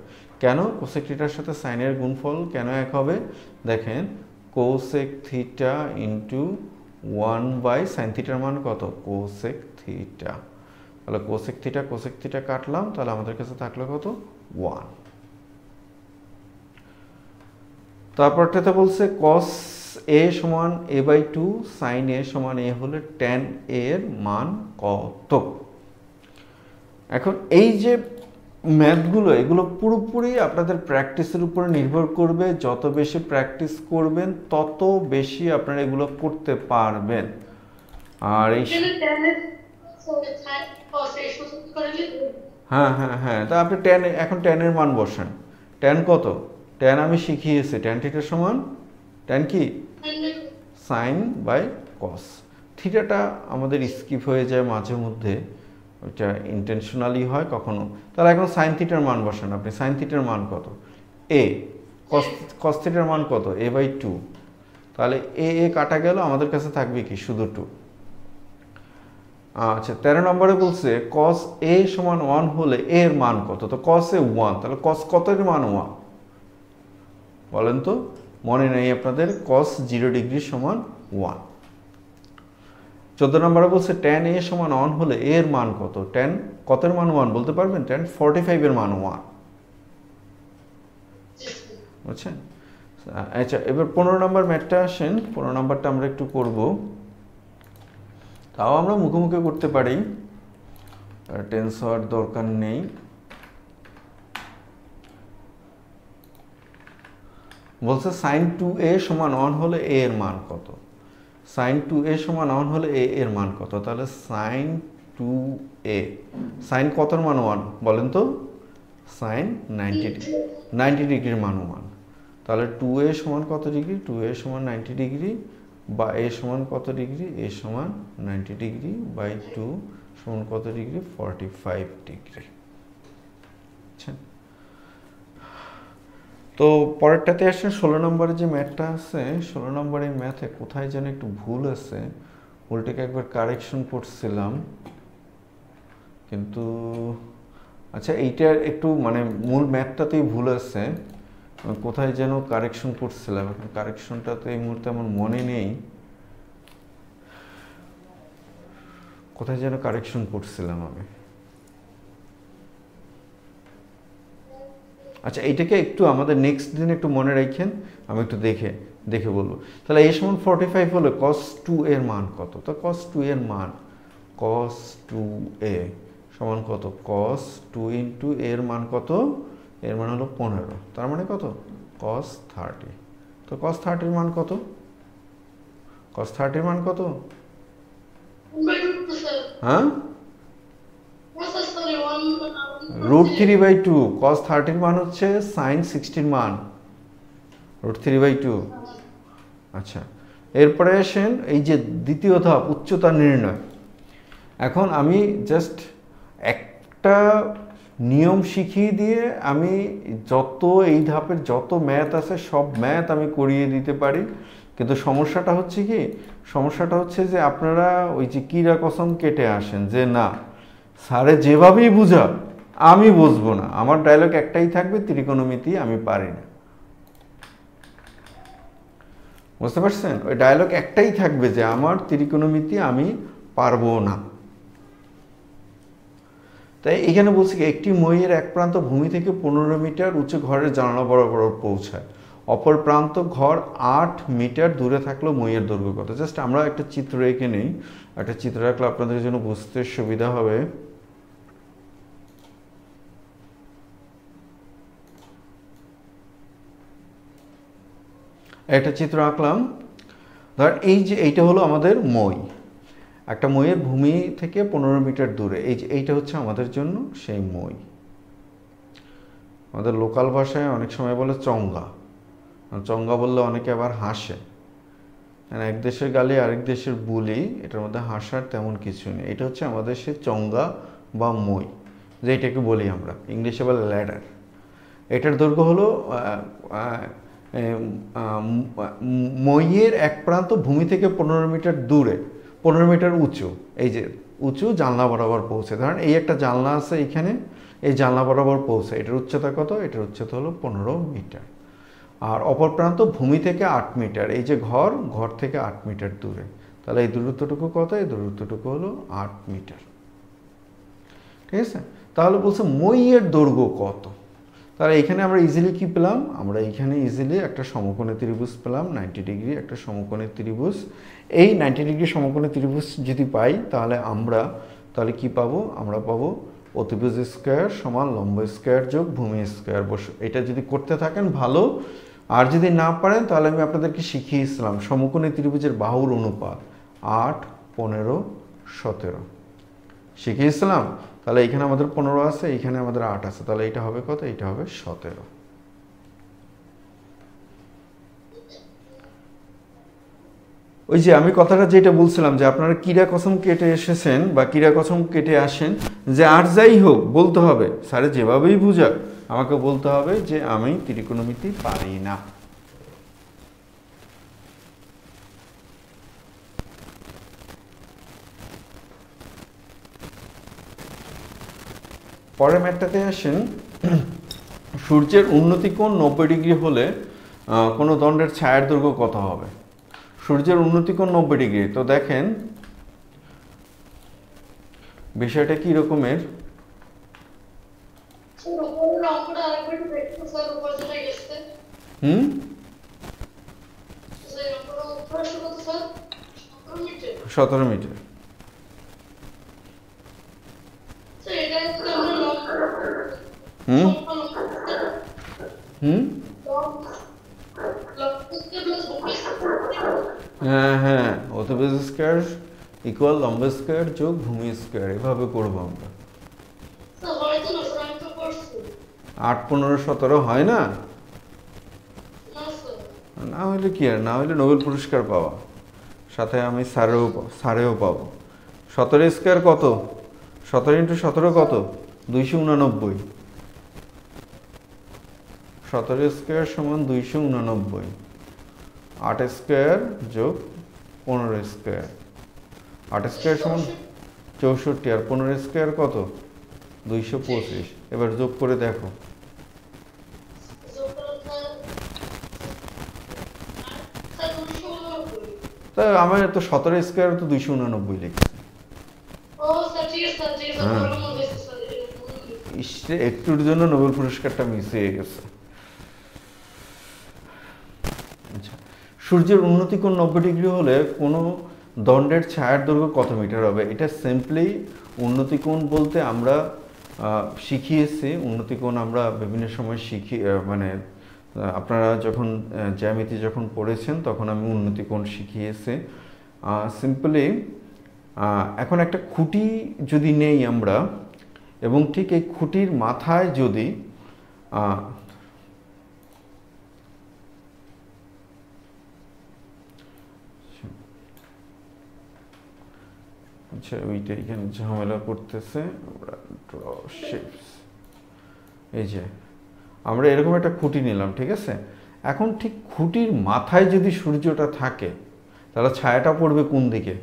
কেন কোসেক থিটার সাথে সাইনের গুণফল কেন 1 হবে, দেখেন কোসেক থিটা ইন্টু 1/sin থিটার মান কত, কোসেক থিটা। তাহলে কোসেক থিটা কাটলাম, তাহলে আমাদের কাছে থাকলো কত, 1। তারপরটাতে বলছে cos a সমান a/2 sin a সমান a হলে tan a এর মান কত। এখন এই যে ম্যাথগুলো এগুলো পুরোপুরি আপনাদের প্র্যাকটিসের উপর নির্ভর করবে। যত বেশি প্র্যাকটিস করবেন তত বেশি আপনারা এগুলো করতে পারবেন। আর এই হ্যাঁ তা আপনি এখন ট্যানের মান বসান। ট্যান কত, ট্যান আমি শিখিয়েছি, ট্যান থিটার সমান ট্যান কি সাইন বাই কস। থিটাটা আমাদের স্কিপ হয়ে যায় মাঝে মধ্যে, ওইটা ইন্টেনশনালি হয় কখনো। তাহলে এখন সাইন থিটার মান বসান আপনি, সাইন থিটার মান কত, এ, কস থিটার মান কত, a/2। তাহলে এ কাটা গেল, আমাদের কাছে থাকবে কি শুধু 2। আচ্ছা 13 নম্বরে বলছে cos a সমান 1 হলে a এর মান কত। তো cos a 1, তাহলে cos কত এর মান 1 বলেন তো, মনে নেই আপনাদের, cos 0 ডিগ্রি সমান 1। 14 নম্বরে বলছে tan a সমান 1 হলে a এর মান কত। tan কত এর মান 1 বলতে পারবেন, tan 45 এর মান 1। বুঝছেন? আচ্ছা, এবার 15 নম্বর ম্যাথটা আসেন। 15 নম্বরটা আমরা একটু করব, তাও আমরা মুখোমুখি করতে পারি, টেন্স হওয়ার দরকার নেই। বলছে সাইন 2a সমান 1 হলে a এর মান কত? সাইন 2a সমান 1 হলে a এর মান কত? তাহলে সাইন 2a, সাইন কতর মান 1 বলেন তো? সাইন 90 ডিগ্রির মান 1। তাহলে 2a সমান কত ডিগ্রি? 2a সমান 90 ডিগ্রি, বা a সমান কত ডিগ্রি? a সমান 90 ডিগ্রি বাই 2 সমান কত ডিগ্রি? 45 ডিগ্রি। আচ্ছা, তো পরেরটাতে আসলে 16 নম্বরে যে ম্যাথটা আছে, 16 নম্বরে ম্যাথে কোথায় যেন একটু ভুল আছে, ভুলটাকে একবার কারেকশন করছিলাম, কিন্তু আচ্ছা এইটার একটু মানে মূল ম্যাথটাতেই ভুল আছে, কোথায় যেন কারেকশন করছিলাম, এখন কারেকশনটা তো এই মুহূর্তে আমার মনে নেই, কোথায় যেন কারেকশন করছিলাম আমি। আচ্ছা, এইটাকে একটু আমাদের নেক্সট দিন একটু মনে রাখেন, আমি একটু দেখে বলবো। তাহলে a সমান 45 হলে cos 2 এর মান কত? তো cos 2 এর মান, cos 2a সমান কত? cos 2 ইন্টু এর মান কত? এর মান হলো 15, তার মানে কত? cos 30। তো cos 30 এর মান কত? cos 30 এর মান কত? হ্যাঁ, √3/2। cos 30 মান হচ্ছে sin 60 মান, √3/2। আচ্ছা, এরপরে আসেন এই যে দ্বিতীয় ধাপ, উচ্চতা নির্ণয়। এখন আমি জাস্ট একটা নিয়ম শিখিয়ে দিয়ে আমি যত এই ধাপের যত ম্যাথ আছে সব ম্যাথ আমি করিয়ে দিতে পারি, কিন্তু সমস্যাটা হচ্ছে কি, সমস্যাটা হচ্ছে যে আপনারা ওই যে কিরা কসম কেটে আসেন যে না স্যারে যেভাবেই বুঝা আমি বুঝবো না, আমার ডায়লগ একটাই থাকবে, ত্রিকোণমিতি আমি পারি না। বুঝতে পারছেন? ওই ডায়লগ একটাই থাকবে যে আমার ত্রিকোণমিতি আমি পারবো না। তাই এখানে বলছি কি, একটি মইয়ের এক প্রান্ত ভূমি থেকে 15 মিটার উঁচু ঘরের জানালা বরাবর পৌঁছায়, অপর প্রান্ত ঘর 8 মিটার দূরে থাকলেও মইয়ের দৈর্ঘ্য কত? জাস্ট আমরা একটা চিত্র এঁকে নেই, একটা চিত্র রাখলে আপনাদের জন্য বুঝতে সুবিধা হবে। একটা চিত্র আঁকলাম, ধর এই যে এইটা হলো আমাদের মই, একটা মইয়ের ভূমি থেকে 15 মিটার দূরে, এই যে এইটা হচ্ছে আমাদের জন্য সেই মই। আমাদের লোকাল ভাষায় অনেক সময় বলে চঙ্গা, চঙ্গা বললে অনেকে আবার হাসে, এক দেশের গালি আরেক দেশের বুলি, এটার মধ্যে হাসার তেমন কিছু নেই। এটা হচ্ছে আমাদের সে চঙ্গা বা মই, যেটাকে বলি আমরা ইংলিশে বলে ল্যাডার। এটার দৈর্ঘ্য হলো মইয়ের এক প্রান্ত ভূমি থেকে 15 মিটার দূরে, 15 মিটার উঁচু, এই যে উঁচু জানলা বরাবর পৌঁছে। ধরেন এই একটা জানলা আছে এইখানে, এই জানলা বরাবর পৌঁছে, এটার উচ্চতা কত? এটার উচ্চতা হলো 15 মিটার। আর অপর প্রান্ত ভূমি থেকে 8 মিটার, এই যে ঘর থেকে 8 মিটার দূরে, তাহলে এই দূরত্বটুকু কত? এই দূরত্বটুকু হলো 8 মিটার। ঠিক আছে, তাহলে বলছে মইয়ের দৈর্ঘ্য কত? তাহলে এখানে আমরা ইজিলি কি পেলাম? আমরা এখানে ইজিলি একটা সমকোণী ত্রিভুজ পেলাম, 90 ডিগ্রি একটা সমকোণী ত্রিভুজ। এই 90 ডিগ্রি সমকোণী ত্রিভুজ যদি পাই তাহলে কি পাবো? আমরা পাবো অতিভুজ স্কয়ার সমান লম্ব স্কয়ার যোগ ভূমি স্কয়ার। এটা যদি করতে থাকেন ভালো, আর যদি না পারেন তাহলে আমি আপনাদেরকে শিখিয়েছিলাম সমকোণী ত্রিভুজের বাহুর অনুপাত 8, 15, 17 শিখিয়েছিলাম। তাহলে এখানে আমাদের 15 আছে, এখানে আমাদের 8 আছে, তাহলে এটা হবে কত? এটা হবে 17। ওই যে আমি কথাটা যেটা বলছিলাম যে আপনারা কিরা কসম কেটে এসেছেন বা কিরা কসম কেটে আসেন, যে আর যাই হোক বলতে হবে, স্যারে যেভাবেই বুঝাক আমাকে বলতে হবে যে আমি ত্রিকোণমিতি পারি না। পরের ম্যাথটাতে আসেন, সূর্যের উন্নতি কোণ 90 ডিগ্রি হলে কোনো দণ্ডের ছায়ার দৈর্ঘ্য কত হবে? সূর্যের উন্নতি কোণ 90 ডিগ্রি, তো দেখেন বিষয়টা কি রকমের। হুম, স্যার আপনারা প্রশ্ন কত স্যার 17 মিটার 17 মিটার। স্যার এটা যদি আমরা হুম সংখ্যা লম্ব হুম লম্ব প্লাস ভূমি হ্যাঁ হ্যাঁ, অতিভুজ স্কয়ার ইকুয়াল লম্ব স্কয়ার যোগ ভূমি স্কয়ার, এভাবে করবো আমরা। স্যার হয়তো না স্যার আমি তো করছি 8, 15, 17 হয় না? না স্যার না হলে কি আর, না হলে নোবেল পুরস্কার পাওয়া, সাথে আমি স্যারেও পাবো। 17 স্কয়ার কত? 17 ইন্টু 17 কত? 289। 17 স্কয়ার সমান 289। 8 স্কয়ার যোগ 15 স্কয়ার, 8 স্কয়ার সমান 64, আর 15 স্কয়ার কত? 225। এবার যোগ করে দেখো। স্যার 289 তা আমার তো 17 স্কয়ার তো 289 লিখছে। ও স্যার ঠিক আছে স্যার ঠিক আছে হ্যাঁ, ভালো মনে হয়েছে স্যার এটা ভুল হয়েছে। ইসে একটুর জন্য নোবেল পুরস্কারটা মিস হয়ে গেছে। আচ্ছা, সূর্যের উন্নতি কোণ 90 ডিগ্রি হলে কোনো দণ্ডের ছায়ার দৈর্ঘ্য কত মিটার হবে? এটা সিম্পলি উন্নতি কোণ বলতে আমরা শিখিয়েছি। উন্নতি কোণ আমরা বিভিন্ন সময় মানে আপনারা যখন জ্যামিতি যখন পড়েছেন তখন আমি উন্নতি কোণ শিখিয়েছি। সিম্পলি এখন একটা খুঁটি যদি নেই আমরা, এবং ঠিক এই খুঁটির মাথায় যদি আচ্ছা, ওইটা এখানে ঝামেলা করতেছে। আমরা ড্র শেপস, এই যে আমরা এরকম একটা খুঁটি নিলাম, ঠিক আছে? এখন ঠিক খুঁটির মাথায় যদি সূর্যটা থাকে তাহলে ছায়াটা পড়বে কোন দিকে?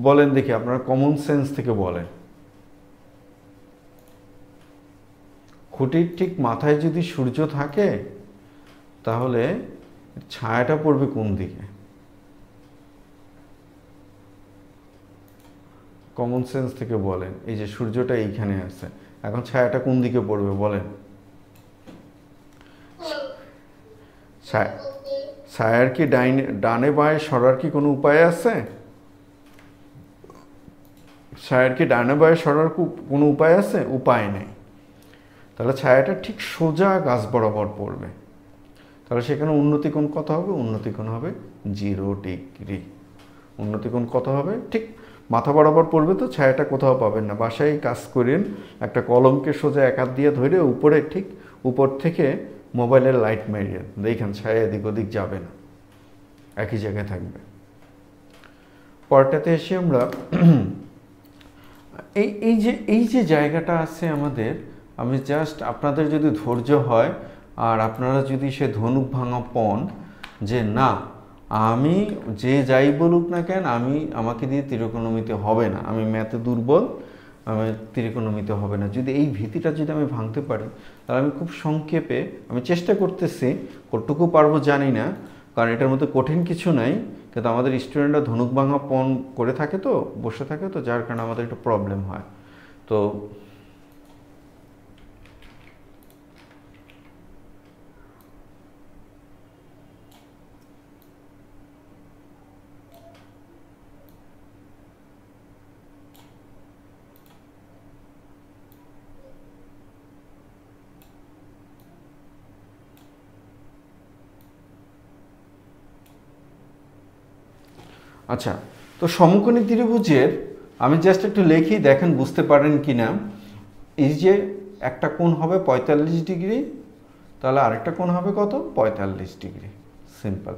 বলেন দেখি, আপনারা কমন সেন্স থেকে বলেন। খুঁটির ঠিক মাথায় যদি সূর্য থাকে তাহলে ছায়াটা পড়বে কোন দিকে? কমন সেন্স থেকে বলেন। এই যে সূর্যটা এইখানে আছে, এখন ছায়াটা কোন দিকে পড়বে বলেন? ছায়ার কি ডানে বাঁয়ে সরার কি কোনো উপায় আছে? ছায়ার কি ডানে বাঁয়ে সরার কোনো উপায় আছে? উপায় নেই। তাহলে ছায়াটা ঠিক সোজা গাছ বরাবর পড়বে। তাহলে সেখানে উন্নতি কোণ কত হবে? উন্নতি কোণ হবে 0 ডিগ্রি। উন্নতি কোণ কত হবে? ঠিক মাথা বরাবর পড়বে, তো ছায়াটা কোথাও পাবেন না। বাসায় কাজ করেন, একটা কলমকে সোজা এক হাত দিয়ে ধরে উপরে, ঠিক উপর থেকে মোবাইলের লাইট মারিয়ে দেখেন ছায়া এদিক ওদিক যাবে না, একই জায়গায় থাকবে। পরটাতে এসে আমরা এই যে জায়গাটা আছে আমাদের, আমি জাস্ট আপনাদের যদি ধৈর্য হয় আর আপনারা যদি সে ধনুক ভাঙা পণ যে না, আমি যে যাই বলুক না কেন, আমাকে দিয়ে ত্রিকোণমিতি হবে না, আমি ম্যাথে দুর্বল, আমি ত্রিকোণমিতি হবে না, যদি এই ভীতিটা যদি আমি ভাঙতে পারি তাহলে আমি খুব সংক্ষেপে, আমি চেষ্টা করতেছি, কতটুকু পারবো জানি না, কারণ এটার মধ্যে কঠিন কিছু নাই, কিন্তু আমাদের স্টুডেন্টরা ধনুক ভাঙা পণ করে থাকে তো, বসে থাকে তো, যার কারণে আমাদের একটু প্রবলেম হয়। তো আচ্ছা, তো সমকোণী ত্রিভুজের আমি জাস্ট একটু লিখি, দেখেন বুঝতে পারেন কি না। এই যে একটা কোণ হবে 45 ডিগ্রি, তাহলে আরেকটা কোণ হবে কত? 45 ডিগ্রি। সিম্পল,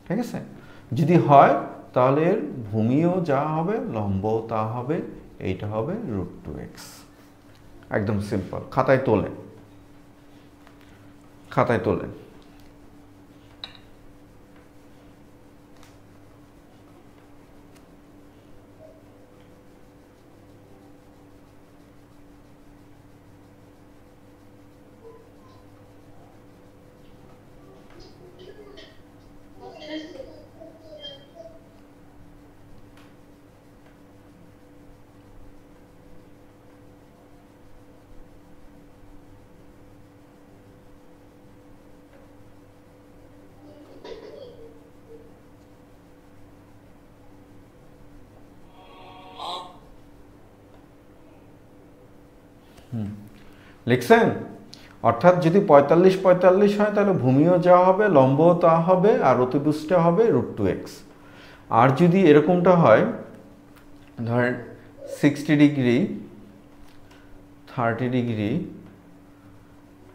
ঠিক আছে? যদি হয় তাহলে এর ভূমিও যা হবে লম্বও তা হবে, এইটা হবে √2x। একদম সিম্পল। খাতায় তোলেন, খাতায় তোলেন। লিখছেন? অর্থাৎ যদি 45 45 হয় তাহলে ভূমিও যা হবে লম্বও তা হবে আর অতিভুজটা হবে √2x। আর যদি এরকমটা হয় ধরেন 60 ডিগ্রি 30 ডিগ্রি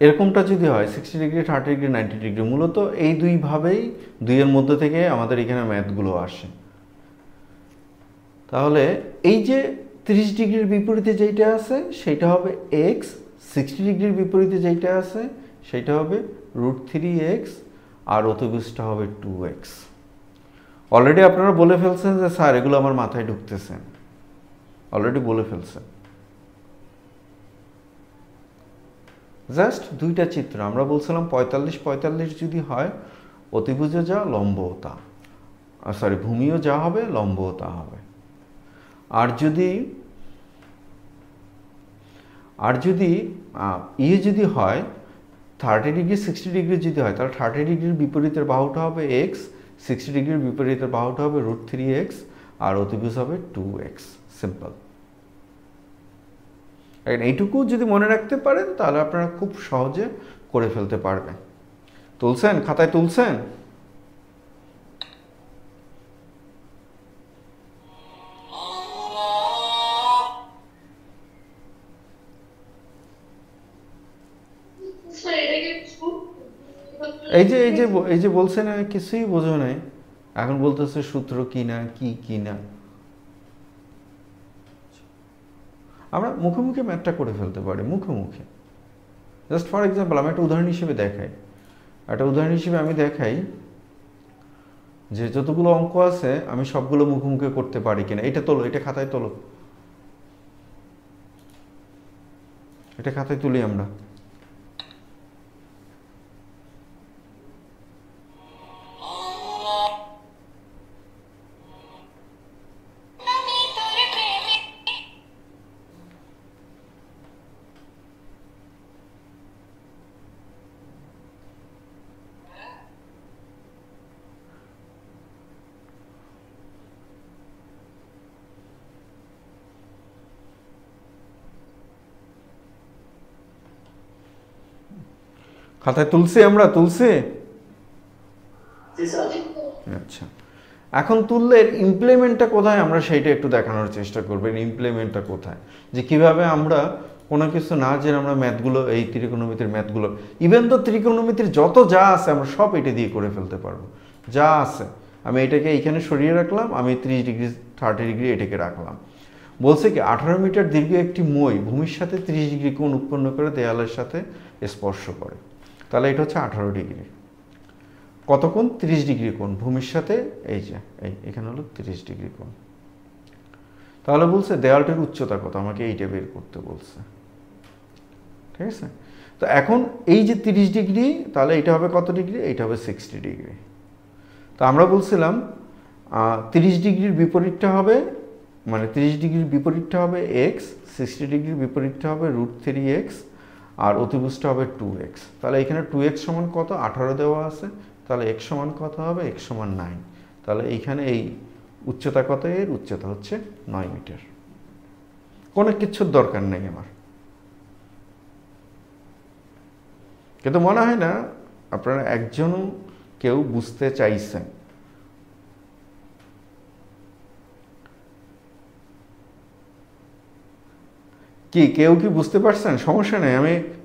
এরকমটা যদি হয় 60 ডিগ্রি 30 ডিগ্রি 90 ডিগ্রি, মূলত এই দুইভাবেই দুইয়ের মধ্যে থেকে আমাদের এখানে ম্যাথগুলো আসে। তাহলে এই যে 30 ডিগ্রির বিপরীতে যেইটা আছে সেইটা হবে x, 60 ডিগ্রির বিপরীতে যেইটা আছে সেইটা হবে √3x আর অতিভুজটা হবে 2x। অলরেডি আপনারা বলে ফেলছেন যে স্যার এগুলো আমার মাথায় ঢুকতেছে, অলরেডি বলে ফেলছেন। জাস্ট দুইটা চিত্র আমরা বলছিলাম 45 45 যদি হয় অতিভুজও যা লম্বও তা, সরি ভূমিও যা হবে লম্বও তা হবে। আর যদি যদি হয় 30 ডিগ্রি 60 ডিগ্রি যদি হয় তাহলে 30 ডিগ্রির বিপরীতের বাহুটা হবে x, 60 ডিগ্রির বিপরীতের বাহুটা হবে √3x আর অতিভুজ হবে 2x। সিম্পল। এইটুকু যদি মনে রাখতে পারেন তাহলে আপনারা খুব সহজে করে ফেলতে পারবেন। তুলছেন? খাতায় তুলছেন? স্যার এটাকে এই যে বলছেন কিছুই বোঝো নাই, এখন বলতেছে সূত্র কি না কি না। আমরা মুখে মুখে ম্যাথটা করে ফেলতে পারি, মুখে মুখে। জাস্ট ফর এক্সাম্পল আমি একটা উদাহরণ হিসেবে দেখাই, আমি দেখাই যে যতগুলো অঙ্ক আছে আমি সবগুলো মুখে মুখে করতে পারি কিনা। এটা তোলো, এটা খাতায় তোলো, এটা খাতায় তুলি আমরা। খাতায় তুলছি আমরা, তুলছি। আচ্ছা, এখন তুললে ইমপ্লিমেন্টটা কোথায় আমরা সেইটা একটু দেখানোর চেষ্টা করবেন। ইমপ্লিমেন্টটা কোথায়, যে কিভাবে আমরা কোনো কিছু না জেনে আমরা ম্যাথগুলো, এই ত্রিকোণমিতির ম্যাথগুলো, ইভেন তো ত্রিকোণমিতির যত যা আছে আমরা সব এটা দিয়ে করে ফেলতে পারবো। যা আছে আমি এটাকে এইখানে সরিয়ে রাখলাম, আমি 30 ডিগ্রি 30 ডিগ্রি এটাকে রাখলাম। বলছে কি 18 মিটার দীর্ঘ একটি মই ভূমির সাথে 30 ডিগ্রি কোণ উৎপন্ন করে দেয়ালের সাথে স্পর্শ করে। তাহলে এটা হচ্ছে 18 ডিগ্রি। কত কোণ? 30 ডিগ্রি কোণ ভূমির সাথে, এই যে এখানে হলো 30 ডিগ্রি কোণ। তাহলে বলছে দেয়ালটির উচ্চতা কত, আমাকে এইটা বের করতে বলছে। ঠিক আছে, তো এখন এই যে 30 ডিগ্রি, তাহলে এটা হবে কত ডিগ্রি? এইটা হবে 60 ডিগ্রি। তো আমরা বলছিলাম 30 ডিগ্রির বিপরীতটা হবে, মানে 30 ডিগ্রির বিপরীতটা হবে x, 60 ডিগ্রির বিপরীতটা হবে √3x আর অতিভুজটা হবে 2x। তাহলে এখানে 2x সমান কত? 18 দেওয়া আছে। তাহলে x সমান কত হবে? x সমান 9। তাহলে এইখানে এই উচ্চতা কত? এর উচ্চতা হচ্ছে 9 মিটার। কোনো কিছুর দরকার নেই আমার, কিন্তু মনে হয় না আপনারা একজনও কেউ বুঝতে চাইছেন। কেউ কি বুঝতে পারছেন? সমস্যা নেই,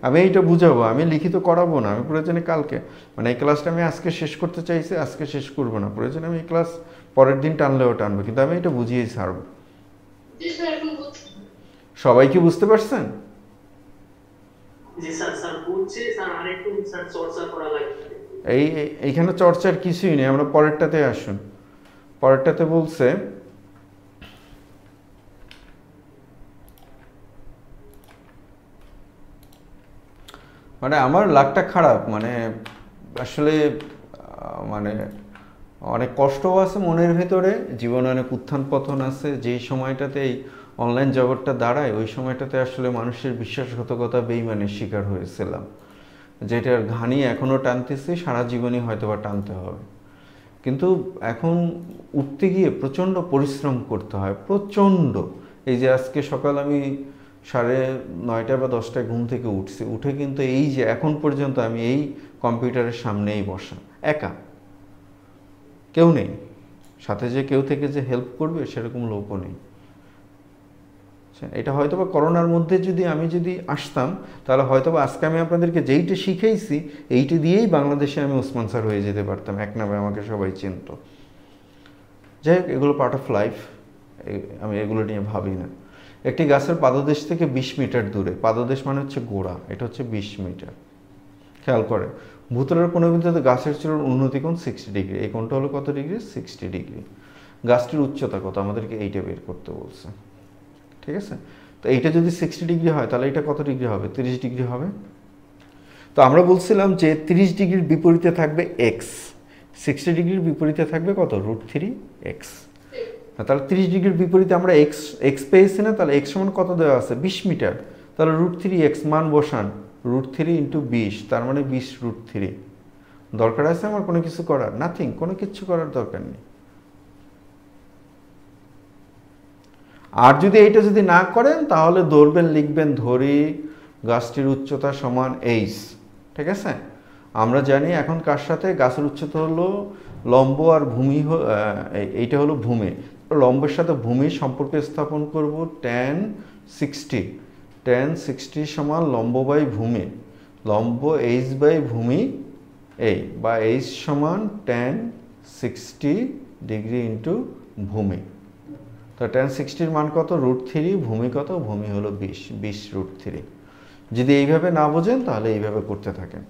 আমি এইটা বুঝাবো, আমি লিখিত করাবো না। আমি প্রয়োজনে কালকে, মানে এই ক্লাসটা আমি আজকে শেষ করতে চাইছি, আজকে শেষ করবো না। প্রয়োজনে আমি এই ক্লাস পরের দিন টানলেও টানবো, কিন্তু আমি এটা বুঝিয়েই ছাড়বো। সবাই কি বুঝতে পারছেন? এইখানে চর্চার কিছুই নেই, আমরা পরেরটাতে আসুন। পরেরটাতে বলছে মানে আমার লাকটা খারাপ, মানে আসলে মানে অনেক কষ্টও আছে মনের ভেতরে, জীবনে অনেক উত্থান পতন আছে। যেই সময়টাতে এই অনলাইন জগৎটা দাঁড়ায় ওই সময়টাতে আসলে মানুষের বিশ্বাসঘাতকতা বেইমানের শিকার হয়েছিলাম, যেটার ঘানি এখনও টানতেছি, সারা জীবনই হয়তো বা টানতে হবে। কিন্তু এখন উঠতে গিয়ে প্রচণ্ড পরিশ্রম করতে হয়, প্রচণ্ড। এই যে আজকে সকাল আমি 9:30 বা 10টায় ঘুম থেকে উঠছি, উঠে কিন্তু এই যে এখন পর্যন্ত আমি এই কম্পিউটারের সামনেই বসা, একা, কেউ নেই সাথে, যে কেউ থেকে যে হেল্প করবে সেরকম লোকও নেই। এটা হয়তো বা করোনার মধ্যে আমি যদি আসতাম, তাহলে হয়তো বা আজকে আমি আপনাদেরকে যেইটা শিখেইছি এইটা দিয়েই বাংলাদেশে আমি ওসমান স্যার হয়ে যেতে পারতাম, এক নামে আমাকে সবাই চিনত। যাই হোক, এগুলো পার্ট অফ লাইফ, আমি এগুলো নিয়ে ভাবি না। একটি গাছের পাদদেশ থেকে 20 মিটার দূরে, পাদদেশ মানে হচ্ছে গোড়া, এটা হচ্ছে 20 মিটার। খেয়াল করে ভূতলের কোনো বিন্দুতে গাছের চূড়ার উন্নতি কোণ 60 ডিগ্রি, এই কোণটা হলো কত ডিগ্রি? 60 ডিগ্রি। গাছটির উচ্চতা কত? আমাদেরকে এইটা বের করতে বলছে, ঠিক আছে? তো এইটা যদি 60 ডিগ্রি হয় তাহলে এটা কত ডিগ্রি হবে? 30 ডিগ্রি হবে। তো আমরা বলছিলাম যে 30 ডিগ্রির বিপরীতে থাকবে এক্স, 60 ডিগ্রির বিপরীতে থাকবে কত? √3x। তাহলে 30 ডিগ্রির বিপরীতে আমরা এক্স পেয়েছি না? তাহলে এক্স সমান কত দেওয়া আছে? 20 মিটার। তাহলে √3x মান বসান, √3 × 20, তার মানে 20√3। দরকার আছে আমার কোনো কিছু করার? নাথিং, কোনো কিছু করার দরকার নেই। আর যদি এইটা যদি না করেন তাহলে ধরবেন, লিখবেন ধরি গাছটির উচ্চতা সমান h, ঠিক আছে? আমরা জানি এখন কার সাথে গাছের উচ্চতা হলো লম্ব আর ভূমি, এইটা হলো ভূমি, লম্বের সাথে ভূমির সম্পর্ক স্থাপন করব tan 60 সমান লম্ব বাই ভূমি, লম্ব h বাই ভূমি এই, বা h সমান tan 60 ডিগ্রি ইন্টু ভূমি। তো tan 60 মান কত? √3। ভূমি কত? ভূমি হলো 20√3। যদি এইভাবে না বোঝেন তাহলে এইভাবে করতে থাকেন।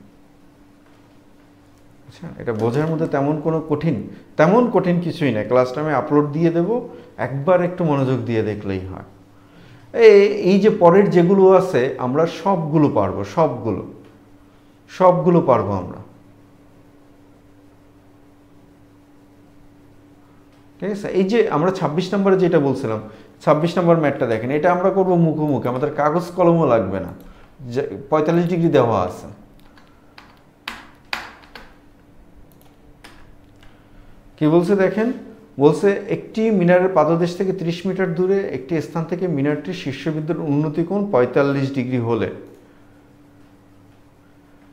আচ্ছা, এটা বোঝার মধ্যে তেমন কঠিন কিছুই না। ক্লাসটা আমি আপলোড দিয়ে দেব, একবার একটু মনোযোগ দিয়ে দেখলেই হয়। এই যে পরের যেগুলো আছে আমরা সবগুলো পারবো, সবগুলো পারবো আমরা, ঠিক আছে? এই যে আমরা 26 নম্বরে যেটা বলছিলাম, 26 নম্বর ম্যাথটা দেখেন, এটা আমরা করবো মুখোমুখি, আমাদের কাগজ কলমও লাগবে না, 45 ডিগ্রি দেওয়া আছে। কি বলছে দেখেন, বলছে একটি মিনারের পাদদেশ থেকে 30 মিটার দূরে একটি স্থান থেকে মিনারটির শীর্ষবিন্দুর উন্নতি কোণ 45 ডিগ্রি হলে,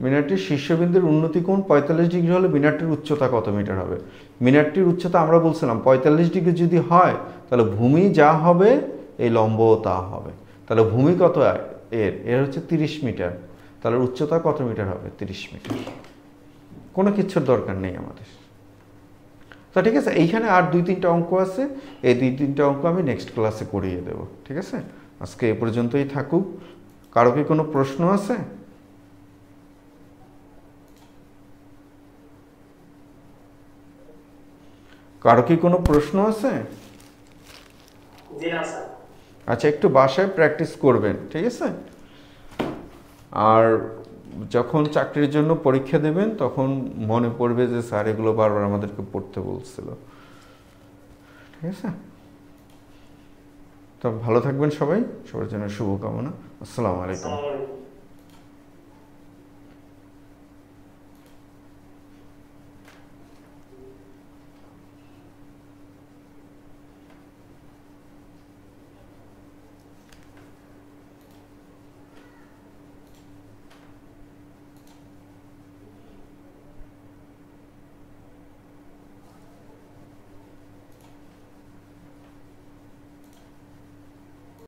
মিনারটির শীর্ষবিন্দুর উন্নতি কোণ 45 ডিগ্রি হলে মিনারটির উচ্চতা কত মিটার হবে? মিনারটির উচ্চতা আমরা বলছিলাম 45 ডিগ্রি যদি হয় তাহলে ভূমি যা হবে এই লম্বও তা হবে। তাহলে ভূমি কত এর হচ্ছে 30 মিটার, তাহলে উচ্চতা কত মিটার হবে? 30 মিটার। কোনো কিছুর দরকার নেই আমাদের। তো ঠিক আছে, এইখানে আর 2-3টা অঙ্ক আছে, এই 2-3টা অঙ্ক আমি নেক্সট ক্লাসে করিয়ে দেব, ঠিক আছে? আজকে এ পর্যন্তই থাকুক। কারো কি কোনো প্রশ্ন আছে? কারো কি কোনো প্রশ্ন আছে? আচ্ছা, একটু বাসায় প্র্যাকটিস করবেন, ঠিক আছে? আর যখন চাকরির জন্য পরীক্ষা দেবেন তখন মনে পড়বে যে স্যার এগুলো বারবার আমাদেরকে পড়তে বলছিল, ঠিক আছে? তো ভালো থাকবেন সবাই, সবার জন্য শুভকামনা। আসসালামু আলাইকুম।